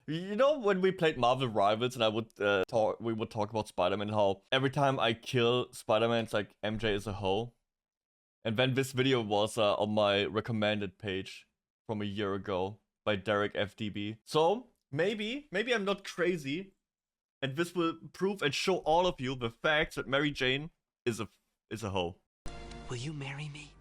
You know when we played Marvel Rivals and I would we would talk about Spider-Man and how every time I kill Spider-Man it's like MJ is a hoe. And then this video was on my recommended page from a year ago by Derek FDB. So maybe I'm not crazy, and this will prove and show all of you the facts that Mary Jane is a hoe. Will you marry me?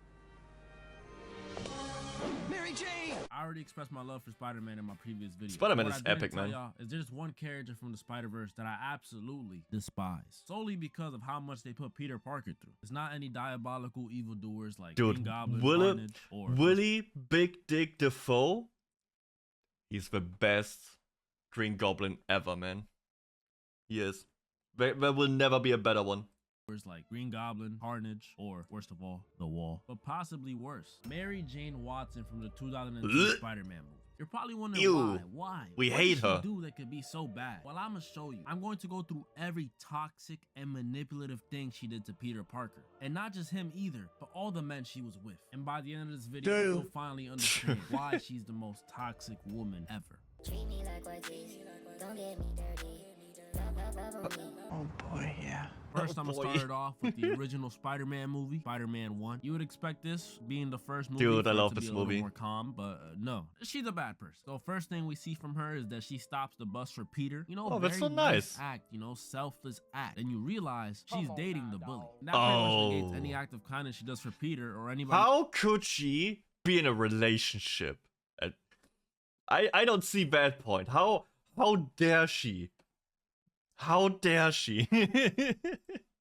Mary Jane! I already expressed my love for Spider-Man in my previous video. Spider-Man is epic, man. Is there's one character from the Spider-Verse that I absolutely despise, solely because of how much they put Peter Parker through. It's not any diabolical evildoers like Green Goblin, Carnage, or Willie Big Dick Defoe. He's the best Green Goblin ever, man. He is. There will never be a better one. Like Green Goblin, Carnage, or worst of all, The Wall. But possibly worse, Mary Jane Watson from the 2002 Spider-Man movie. You're probably wondering why? We hate her. What did she do that could be so bad? Well, I'm gonna show you. I'm going to go through every toxic and manipulative thing she did to Peter Parker. And not just him either, but all the men she was with. And by the end of this video, you'll finally understand why she's the most toxic woman ever. Treat me like white teeth. Don't get me dirty. Oh boy, yeah. First, I'm gonna start it off with the original Spider-Man movie, Spider-Man 1. You would expect this being the first movie. Dude, I love to this be a little movie. more calm, but no, she's a bad person. So first thing we see from her is that she stops the bus for Peter. You know, that's very so nice. act. You know, selfless act. And you realize she's dating the bully. That pretty much negates any act of kindness she does for Peter or anybody. How could she be in a relationship? I don't see that point. How dare she? How dare she?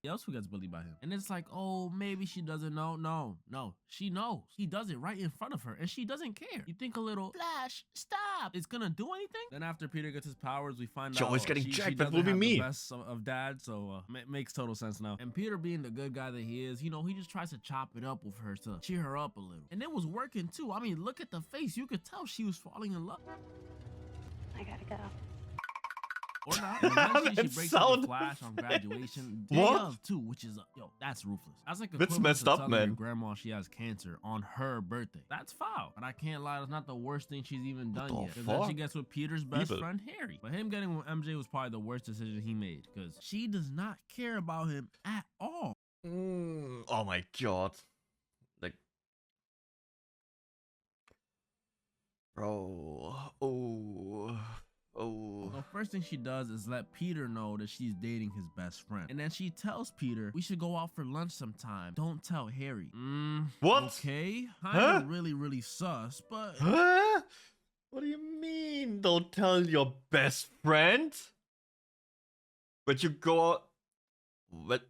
else who gets bullied by him. And it's like, oh, maybe she doesn't know. No, she knows. He does it right in front of her and she doesn't care. You think a little, Flash, stop. It's gonna do anything? Then after Peter gets his powers, we find out always getting she jacked. doesn't That will be have me. the best of dad, so makes total sense now. And Peter being the good guy that he is, you know, he just tries to chop it up with her to cheer her up a little. And it was working too. I mean, look at the face. You could tell she was falling in love. I gotta go. Or not. And eventually she breaks up with Flash on graduation day of too, which is yo, that's ruthless. That's like That's messed up, man. Your grandma, she has cancer on her birthday. That's foul. But I can't lie, that's not the worst thing she's even done yet. Because then she gets with Peter's best friend Harry. But him getting with MJ was probably the worst decision he made because she does not care about him at all. Oh my god. Like, bro. The first thing she does is let Peter know that she's dating his best friend. And then she tells Peter, we should go out for lunch sometime. Don't tell Harry. What? Okay. Kinda really sus, but... Huh? What do you mean? Don't tell your best friend? But you go out... What?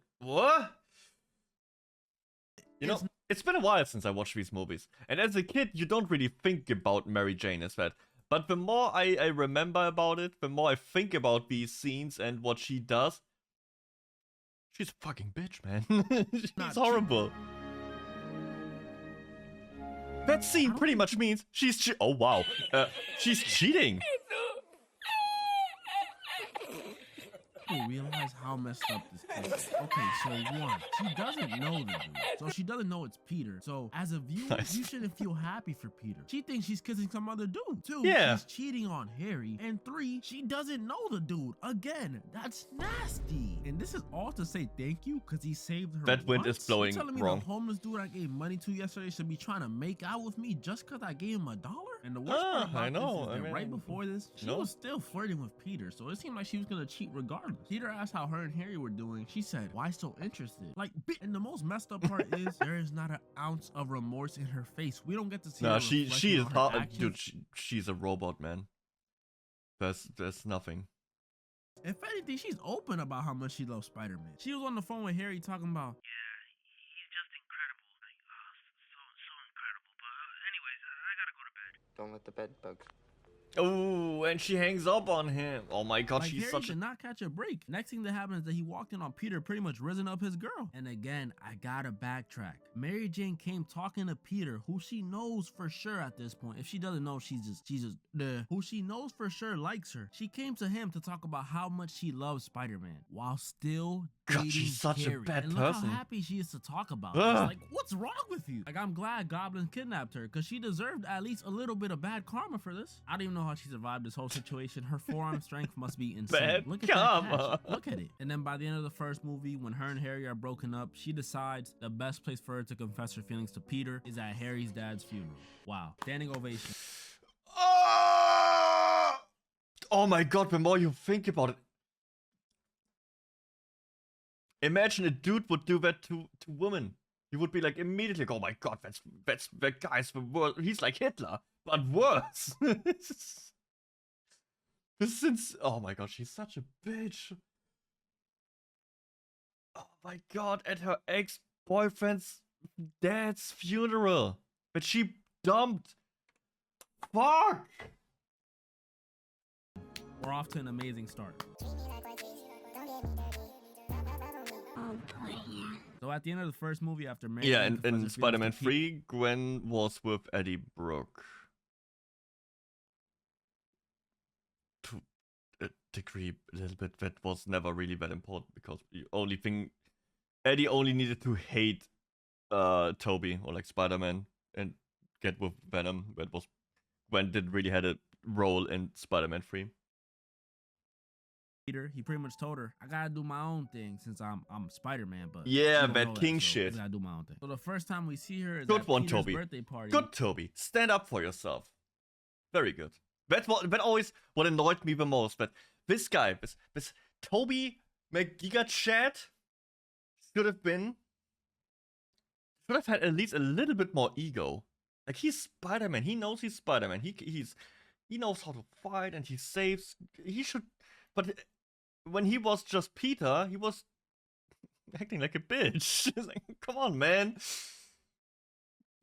You know, it's been a while since I watched these movies. And as a kid, you don't really think about Mary Jane as that. But the more I remember about it, the more I think about these scenes and what she does. She's a fucking bitch, man. She's horrible. That scene pretty much means she's oh wow. She's cheating. You realize how messed up this kid is. Okay, so one, she doesn't know the dude. So she doesn't know it's Peter. So as a viewer, you shouldn't feel happy for Peter. She thinks she's kissing some other dude. Two, she's cheating on Harry. And three, she doesn't know the dude. Again, that's nasty. And this is all to say thank you because he saved her. That wind is blowing telling me wrong. The homeless dude I gave money to yesterday should be trying to make out with me just because I gave him $1? And the worst part about this is that right before this, she was still flirting with Peter. So it seemed like she was going to cheat regardless. Peter asked how her and Harry were doing. She said, why so interested? Like, and the most messed up part is there is not an ounce of remorse in her face. We don't get to see her. She is hot, dude. She's a robot, man. There's nothing. If anything, she's open about how much she loves Spider-Man. She was on the phone with Harry talking about, he's just incredible. Like, so incredible. But anyways, I gotta go to bed. Don't let the bed bugs. Oh, and she hangs up on him. Oh my god, like she's Harry such a... did not catch a break. Next thing that happens is that he walked in on Peter pretty much risen up his girl. And again, I gotta backtrack. Mary Jane came talking to Peter, who she knows for sure at this point. If she doesn't know, she's just who she knows for sure likes her. She came to him to talk about how much she loves Spider-Man while still dating she's such Harry. a bad and person. Look how happy she is to talk about it. It's like, what's wrong with you? Like, I'm glad Goblin kidnapped her because she deserved at least a little bit of bad karma for this. I don't even know how she survived this whole situation. Her forearm strength must be insane. Bad Look at that karma. catch. Look at it. And then by the end of the first movie, when her and Harry are broken up, she decides the best place for her to confess her feelings to Peter is at Harry's dad's funeral. Wow. Standing ovation. Oh my god, the more you think about it. Imagine a dude would do that to women. You would be like immediately like, oh my god, that guy's the worst. He's like Hitler, but worse. Oh my god, she's such a bitch. Oh my god, at her ex-boyfriend's dad's funeral that she dumped. Fuck! We're off to an amazing start. So at the end of the first movie, after Mary Yeah, Jane confesses in feelings Spider-Man to Peter, 3, Gwen was with Eddie Brooke. To a degree, a little bit, that was never really that important because the only thing, Eddie only needed to hate Toby or like Spider-Man and get with Venom. That was Gwen didn't really had a role in Spider-Man 3. Peter, he pretty much told her, I gotta do my own thing since I'm Spider-Man, but Yeah, you don't that know king so shit. I gotta do my own thing. So the first time we see her is Good at one, Peter's Toby. birthday party. Good, Toby. Stand up for yourself. Very good. That always what annoyed me the most. That this guy, this Toby McGigachad should have had at least a little bit more ego. Like he's Spider-Man. He knows he's Spider-Man. He knows how to fight and he saves. He should, but when he was just Peter, he was acting like a bitch. It's like, come on, man.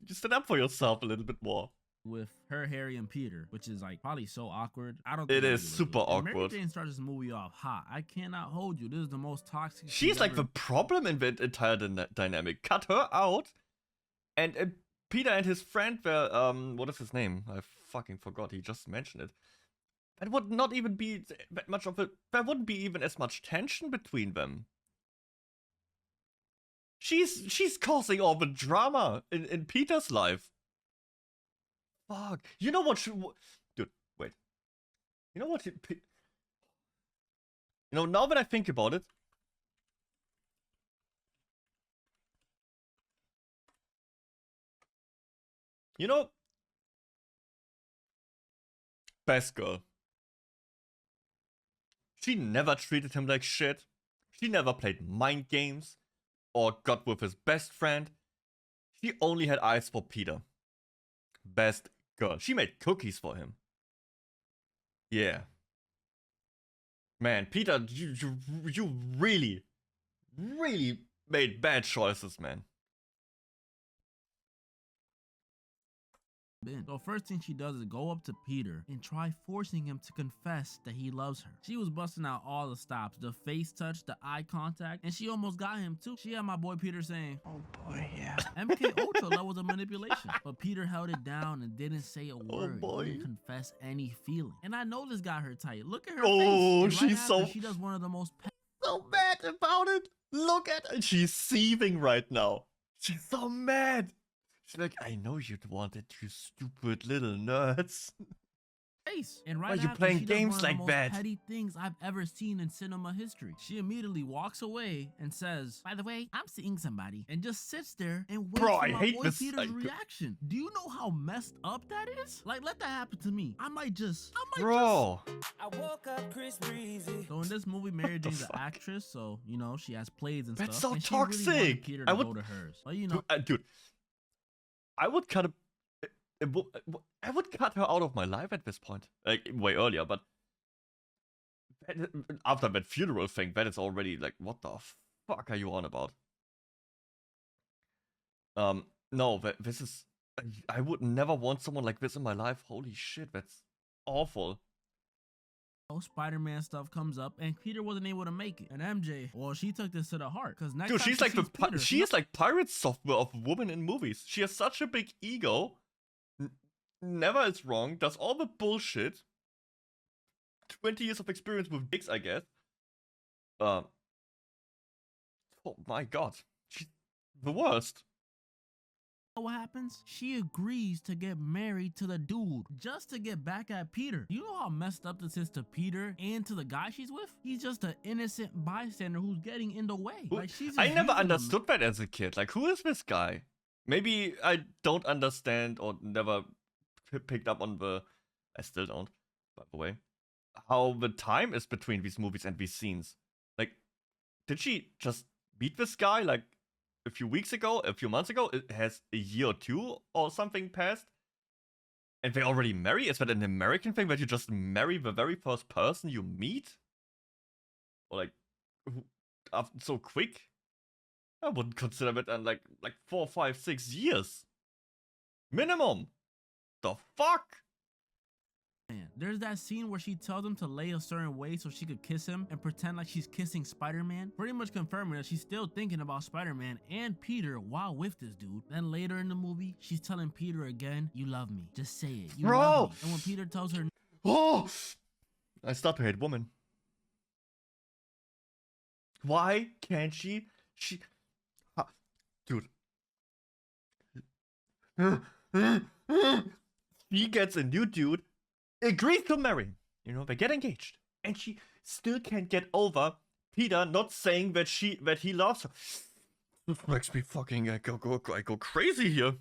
Just stand up for yourself a little bit more. With her, Harry, and Peter, which is like probably so awkward. I don't. It think is anybody super would. And Mary awkward. Jane starts this movie off hot. I cannot hold you. This is the most toxic. She's like the problem in the entire dynamic. Cut her out, and Peter and his friend were what is his name? I fucking forgot. He just mentioned it. That would not even be that much of a. There wouldn't be even as much tension between them. She's causing all the drama in Peter's life. Fuck. You know what? Dude, wait. You know what? Now that I think about it. You know. Best girl. She never treated him like shit. She never played mind games or got with his best friend. She only had eyes for Peter. Best girl. She made cookies for him. Yeah. Man, Peter, you really, really made bad choices, man. So first thing she does is go up to Peter and try forcing him to confess that he loves her. She was busting out all the stops, the face touch, the eye contact, and she almost got him too. She had my boy Peter saying, Oh boy, yeah. MK Ultra levels of manipulation. But Peter held it down and didn't say a word. boy. Didn't confess any feeling. And I know this got her tight. Look at her Oh, face. And she's so- she does one of the most So mad about it. Look at her. She's seething right now. She's so mad. She's like, I know you'd want it, you stupid little nerds. face. And Why right are you after, playing she does games one of the like most that? petty things I've ever seen in cinema history. She immediately walks away and says, by the way, I'm seeing somebody, and just sits there and waits Bro, for I my hate boy this. Peter's reaction. Do you know how messed up that is? Like, let that happen to me. I might just Bro. I woke up Chris Breezy. So in this movie, Mary Jane's an actress, so you know she has plays and That's stuff. so and she really wanted toxic. Peter I to would- go to hers, but you know, Dude, I would cut I would cut her out of my life at this point. Like, way earlier, but after that funeral thing, that is already like, what the fuck are you on about? No, this is... I would never want someone like this in my life. Holy shit, that's awful. Spider-Man stuff comes up, and Peter wasn't able to make it. And MJ, well, she took this to the heart, because next Dude, time she's like Peter, she is like pirate software of women in movies. She has such a big ego. Never is wrong. Does all the bullshit. 20 years of experience with dicks, I guess. Oh my god, she's the worst. What happens? She agrees to get married to the dude just to get back at Peter. You know how messed up this is to Peter and to the guy she's with? He's just an innocent bystander who's getting in the way. Like, she's I never abusing him. understood that as a kid. Like, who is this guy? Maybe I don't understand or never picked up on the... I still don't, by the way. How the time is between these movies and these scenes. Like, did she just meet this guy, like, a few weeks ago, a few months ago? It has a year or two or something passed? And they already marry? Is that an American thing that you just marry the very first person you meet? Or like, so quick? I wouldn't consider that in like 4, 5, 6 years. Minimum. The fuck? Man, there's that scene where she tells him to lay a certain way so she could kiss him and pretend like she's kissing Spider-Man, pretty much confirming that she's still thinking about Spider-Man and Peter while with this dude. Then later in the movie, she's telling Peter again, "You love me. Just say it. You love me." And when Peter tells her, oh, I start to hate women. Why can't she? Dude. She gets a new dude, agrees to marry. You know, they get engaged. And she still can't get over Peter not saying that he loves her. This makes me fucking I go crazy here.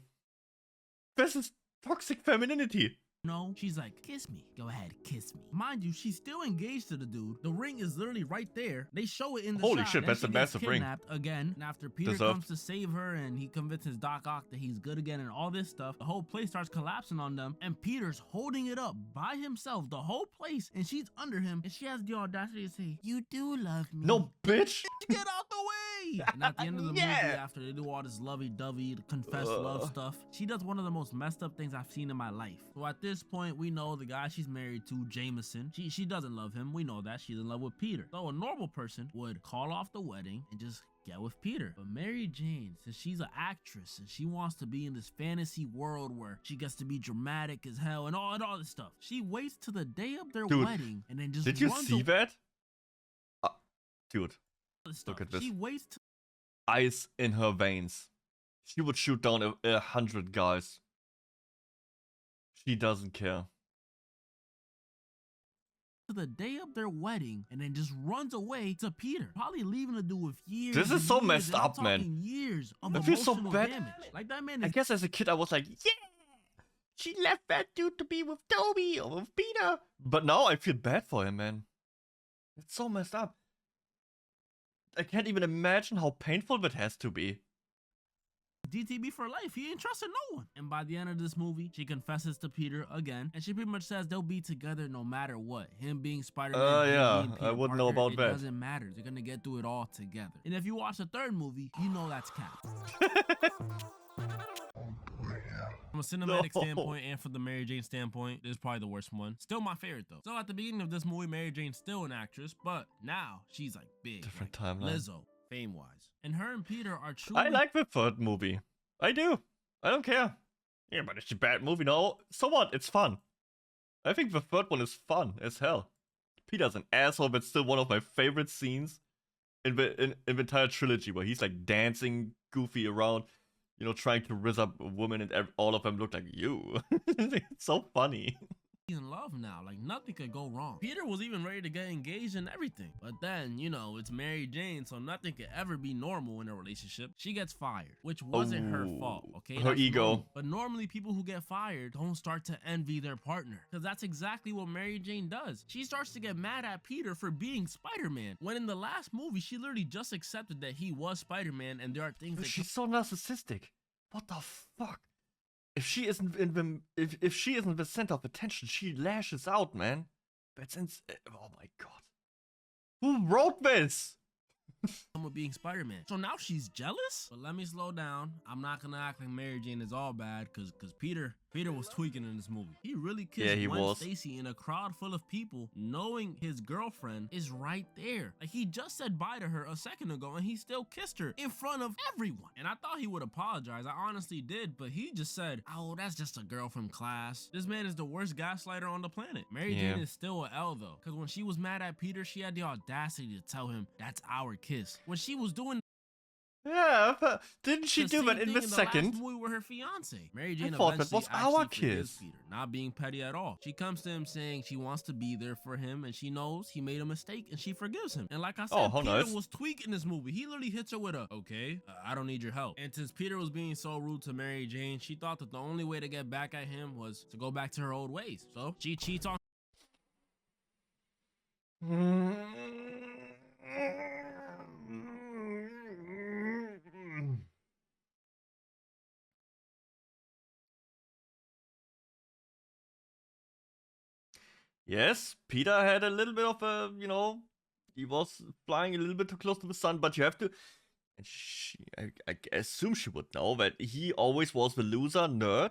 This is toxic femininity. no, she's like, "Kiss me. Go ahead, kiss me." Mind you, she's still engaged to the dude. The ring is literally right there. They show it in the Holy shot. shit, Then that's she a gets massive ring. kidnapped again. And after Peter Deserved. comes to save her and he convinces Doc Ock that he's good again and all this stuff, the whole place starts collapsing on them. And Peter's holding it up by himself, the whole place. And she's under him. And she has the audacity to say, "You do love me." No, bitch. Get out the way! And at the end of the movie, after they do all this lovey-dovey, confess love stuff, she does one of the most messed up things I've seen in my life. So at this point, we know the guy she's married to, Jameson, she doesn't love him. We know that. She's in love with Peter. So a normal person would call off the wedding and just get with Peter. But Mary Jane, since she's an actress and she wants to be in this fantasy world where she gets to be dramatic as hell and all this stuff, she waits to the day of their wedding and then just Did you runs see that? Dude, stuff. look at this. She waits to Ice in her veins. She would shoot down 100 guys. She doesn't care. the day of their wedding and then just runs away to Peter, probably leaving the dude with years. This is and so years, messed and I'm up, man. talking Years of I feel so emotional bad. damage. Like that man I is guess as a kid I was like, yeah, she left that dude to be with Toby or with Peter. But now I feel bad for him, man. It's so messed up. I can't even imagine how painful that has to be. DTB for life. He ain't trusting no one. And by the end of this movie, she confesses to Peter again, and she pretty much says they'll be together no matter what. Him being Spider-Man. Yeah, being Peter I wouldn't know Parker, about that. It doesn't matter. They're gonna get through it all together. And if you watch the third movie, you know that's cap. From a cinematic standpoint and from the Mary Jane standpoint, this is probably the worst one. Still my favorite though. So at the beginning of this movie, Mary Jane's still an actress, but now she's like big. Different like timeline. Lizzo, fame-wise. And her and Peter are truly... I like the third movie. I do. I don't care. Yeah, but it's a bad movie. No, so what? It's fun. I think the third one is fun as hell. Peter's an asshole, but still one of my favorite scenes in the entire trilogy, where he's like dancing goofy around, you know, trying to rizz up a woman, and all of them look like you. It's so funny. in love now, like nothing could go wrong. Peter was even ready to get engaged and everything, but then, you know, it's Mary Jane, so nothing could ever be normal in a relationship. She gets fired, which wasn't her fault, okay? Her That's ego. normal. But normally people who get fired don't start to envy their partner, because that's exactly what Mary Jane does. She starts to get mad at Peter for being Spider-Man, when in the last movie she literally just accepted that he was Spider-Man, and there are things that She's so narcissistic. What the fuck? If she isn't if she isn't the center of attention, she lashes out, man. That's oh my god. Who wrote this? with being Spider-Man. So now she's jealous? But let me slow down. I'm not gonna act like Mary Jane is all bad, cause Peter was tweaking in this movie. He really kissed Gwen Stacy in a crowd full of people, knowing his girlfriend is right there. Like, he just said bye to her a second ago and he still kissed her in front of everyone. And I thought he would apologize. I honestly did, but he just said, "Oh, that's just a girl from class." This man is the worst gaslighter on the planet. Mary Jane is still an L though, cause when she was mad at Peter, she had the audacity to tell him, "That's our kiss." When she was doing Yeah, but didn't she The do same that in thing the last second? movie with her fiance. Mary Jane thought that eventually was actually our forgives kiss. Peter, not being petty at all. She comes to him saying she wants to be there for him, and she knows he made a mistake, and she forgives him. And like I said, Oh, how Peter nice. was tweaking this movie. He literally hits her with a, okay, I don't need your help. And since Peter was being so rude to Mary Jane, she thought that the only way to get back at him was to go back to her old ways. So she cheats on Yes, Peter had a little bit of a, he was flying a little bit too close to the sun, but you have to. And I assume she would know that he always was the loser nerd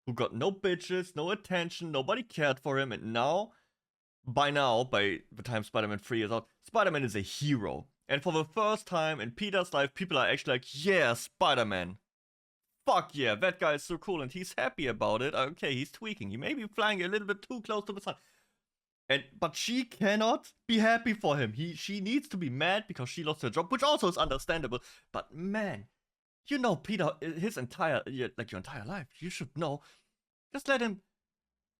who got no bitches, no attention, nobody cared for him, and by the time Spider-Man 3 is out, Spider-Man is a hero. And for the first time in Peter's life, people are actually like, yeah, Spider-Man. Fuck yeah, that guy is so cool, and he's happy about it. Okay, he's tweaking. He may be flying a little bit too close to the sun. But she cannot be happy for him. She needs to be mad because she lost her job, which also is understandable. But man, Peter, your entire life, you should know. Just let him.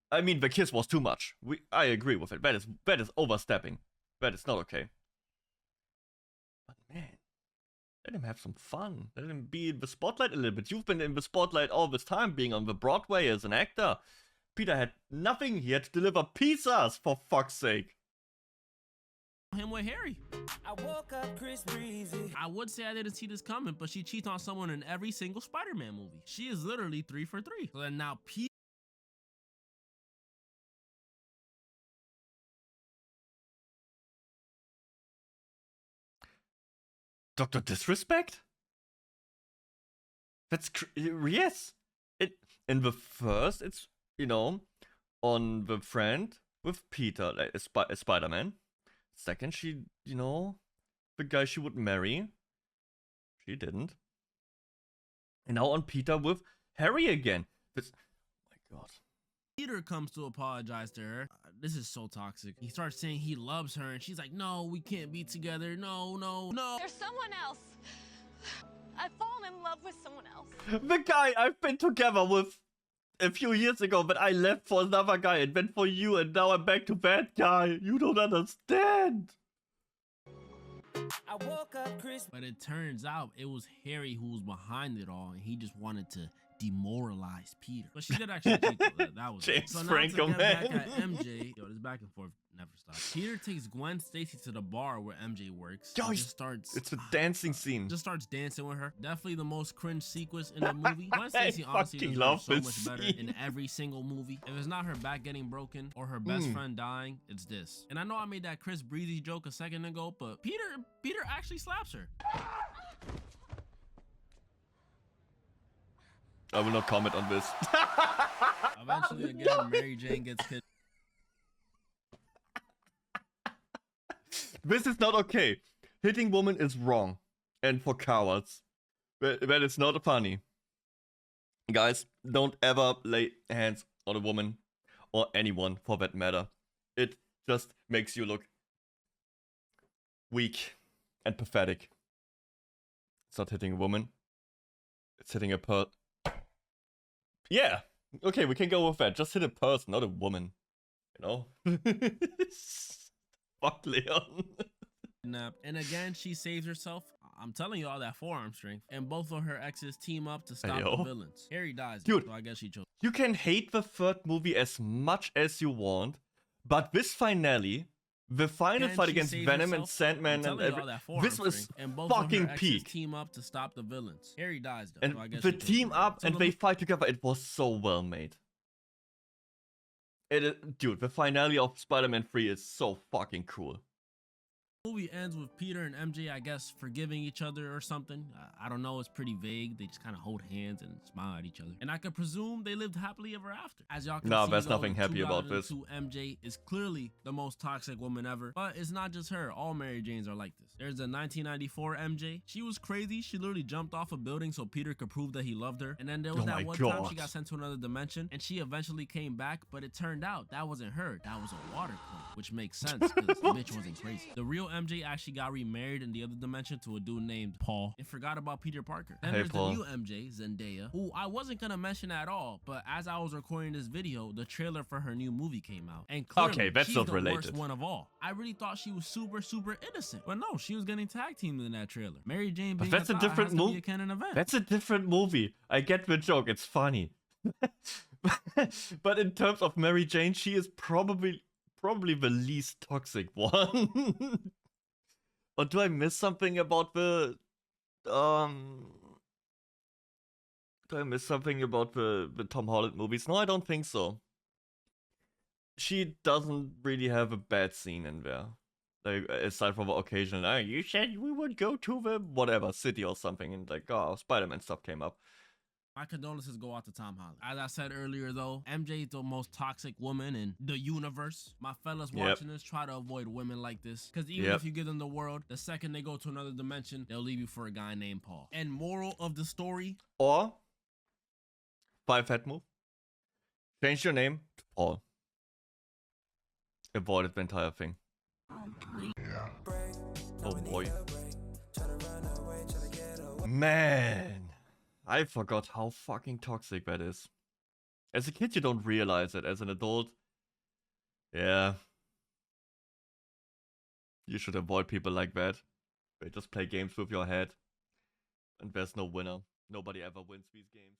I mean, the kiss was too much. I agree with it. That is overstepping. That is not okay. But man, let him have some fun. Let him be in the spotlight a little bit. You've been in the spotlight all this time, being on the Broadway as an actor. Peter had nothing. He had to deliver pizzas, for fuck's sake. him with Harry. I woke up Chris Breezy. I would say I didn't see this coming, but she cheats on someone in every single Spider-Man movie. She is literally 3 for 3. So then now Peter. Dr. Disrespect? That's yes. In the first, it's on the friend with Peter, like a Spider-Man. Second, she, the guy she would marry. She didn't. And now on Peter with Harry again. Oh my god. Peter comes to apologize to her. This is so toxic. He starts saying he loves her, and she's like, no, we can't be together. No, no, no. There's someone else. I've fallen in love with someone else. The guy I've been together with a few years ago, but I left for another guy and went for you, and now I'm back to that guy. You don't understand. I woke up Chris. But it turns out it was Harry who was behind it all, and he just wanted to demoralize Peter. But she did actually cheat, though. That was James so now Franco, to get man. back at MJ. Yo, this back and forth never stops. Peter takes Gwen Stacy to the bar where MJ works. Yo, and just starts. It's a dancing scene. Just starts dancing with her. Definitely the most cringe sequence in the movie. Gwen I Stacy honestly fucking does love so this much better scene. in every single movie. If it's not her back getting broken or her best friend dying, it's this. And I know I made that Chris Breezy joke a second ago, but Peter actually slaps her. I will not comment on this. Eventually, again, Mary Jane gets kidnapped. This is not okay. Hitting women is wrong. And for cowards. That is not funny. Guys, don't ever lay hands on a woman. Or anyone, for that matter. It just makes you look weak and pathetic. It's not hitting a woman. It's hitting a Yeah. Okay, we can go with that. Just hit a person, not a woman. Fuck Leon. And again, she saves herself. I'm telling you all that forearm strength. And both of her exes team up to stop the villains. Harry dies, Dude, so I guess she chose. You can hate the third movie as much as you want, but this finale, the final And fight she against saves Venom herself. and Sandman I'm and telling you all that forearm this was strength. And both of her fucking exes peak. team up to stop the villains. Harry dies, though, And so I guess the she chose team the up villains. So and the they fight together, it was so well made. Dude, the finale of Spider-Man 3 is so fucking cool. movie ends with Peter and MJ, I guess, forgiving each other or something. I don't know. It's pretty vague. They just kind of hold hands and smile at each other. And I could presume they lived happily ever after. As y'all can see, there's though, nothing happy about this. 2002 MJ is clearly the most toxic woman ever. But it's not just her. All Mary Janes are like this. There's a 1994 MJ. She was crazy. She literally jumped off a building so Peter could prove that he loved her. And then there was that one time she got sent to another dimension and she eventually came back. But it turned out that wasn't her. That was a water clone, which makes sense because the bitch wasn't crazy. The real MJ actually got remarried in the other dimension to a dude named Paul and forgot about Peter Parker. Then Hey, there's Paul. the new MJ, Zendaya, who I wasn't gonna mention at all, but as I was recording this video, the trailer for her new movie came out. And clearly, Okay, that's she's not the related. worst one of all. I really thought she was super innocent, but no, she was getting tag teamed in that trailer. Mary Jane being that's a thought different has to be movie. a canon event. That's a different movie. I get the joke. It's funny. But in terms of Mary Jane, she is probably the least toxic one. Or do I miss something about the do I miss something about the Tom Holland movies? No, I don't think so. She doesn't really have a bad scene in there. Like, aside from the occasional, oh, you said we would go to the whatever city or something, and like, oh, Spider-Man stuff came up. My condolences go out to Tom Holland. As I said earlier, though, MJ is the most toxic woman in the universe. My fellas watching this, try to avoid women like this. Because even if you give them the world, the second they go to another dimension, they'll leave you for a guy named Paul. And moral of the story? Or, 5-head move, change your name to Paul. Avoided the entire thing. Oh boy. Man. I forgot how fucking toxic that is. As a kid, you don't realize it. As an adult, yeah. You should avoid people like that. They just play games with your head. And there's no winner. Nobody ever wins these games.